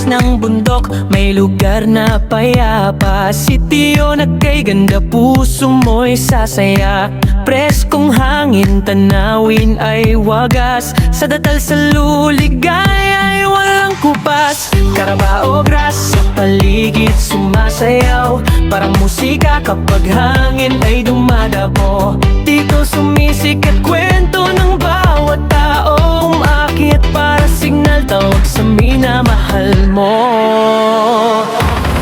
ng bundok, may lugar na payapa. Sitio na kay ganda, puso mo'y sasaya. Preskong hangin, tanawin ay wagas. Sa datal sa luligay ay walang kupas. Carabao grass sa paligid sumasayaw, parang musika kapag hangin ay dumadabo. Dito sumisikat kwento ng bawat tao, umaakit para signal, tawag sa minamahal mo.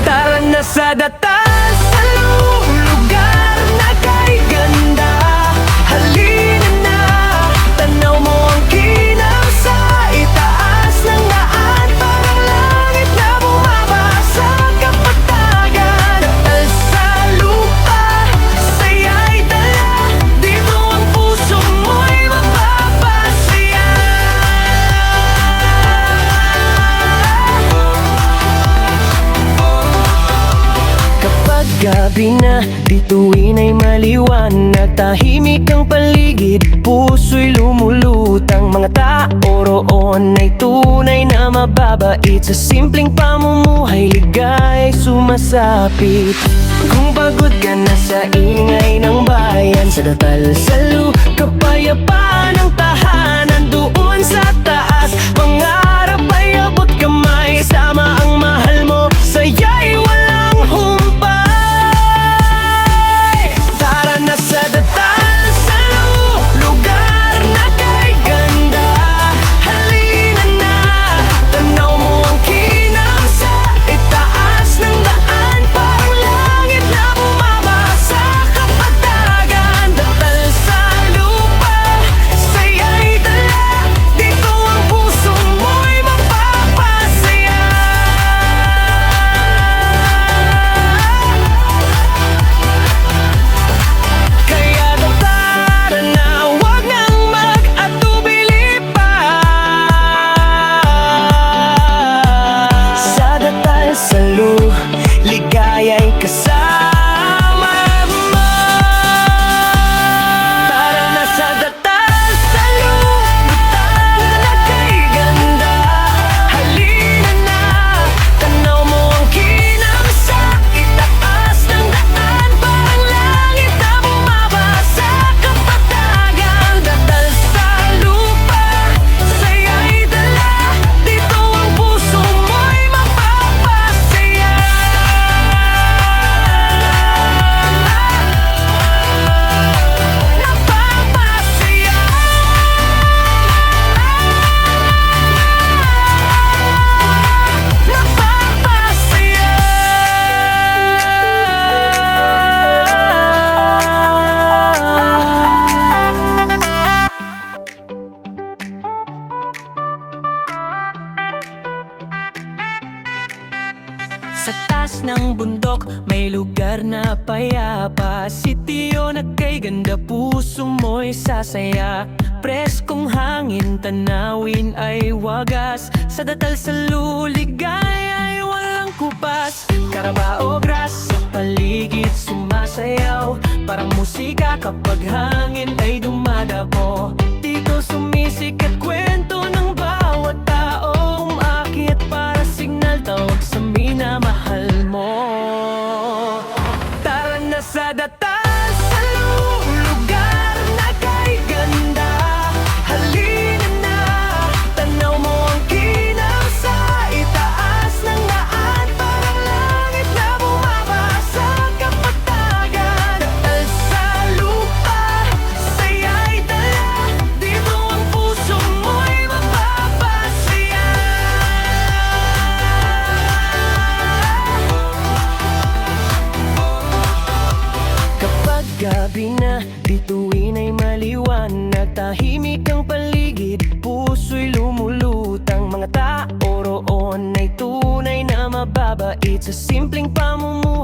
Tara na sa datal, sa lugar na kay ganda. Halina na, tanaw mo ang kinang sa itaas ng daan, parang langit na bumabasa kapatagan. Datal sa lupa, saya'y dala, dito ang puso mo'y mapapasaya. Kapag gabi na, bituin ay maliwanag, tahimik ang paligid, puso'y lumulutang. Mga tao roon ay tunay na mababait, sa simpleng pamumuhay ligay sumasapit. Kung pagod ka na sa ingay ng bayan, sa datal sa kapayapaan ng tahanan doon sa taas. Pangarap ay abot kamay, sama ang mahal mo, saya'y walang humpay. Tara na sa datal sa lugar na kay ganda. Halina na, tanaw mo ang kinang sa itaas ng daan, parang langit na bumabasa kapatagan. Datal sa lupa, saya'y dala, dito ang puso mo'y mapapasaya. Kaya tara na, wag nang mag-atubili pa. Sa datal sa ligaya'y kasama mo. Tara na sa datal sa na kay ganda. Halina na, tanaw mo ang kinang sa itaas ng daan, parang langit na bumabasa kapatagan. Datal sa lupa, saya'y dala, dito ang puso mo'y mapapasaya. Napapasaya. Sa taas ng bundok, may lugar na payapa. Sitio na kay ganda, puso mo'y sasaya. Preskong hangin, tanawin ay wagas. Sa datal sa luligay ay walang kupas. Carabao grass sa paligid sumasayaw, parang musika kapag hangin ay dumadabo. Dito sumisikat kwento ng bawat tao, umaakit para signal, tawag sa minamahal mo. Tara na sa datal sa lugar na kay ganda. Halina na, tanaw mo ang kinang sa itaas ng daan, parang langit na bumabasa kapatagan. Datal sa lupa, saya'y dala, dito ang puso mo'y mapapasaya. Kapag gabi na, bituin ay maliwanag, tahimik ang paligid, puso'y lumulutang. Mga tao roon ay tunay na mababait, sa simpleng pamumuhay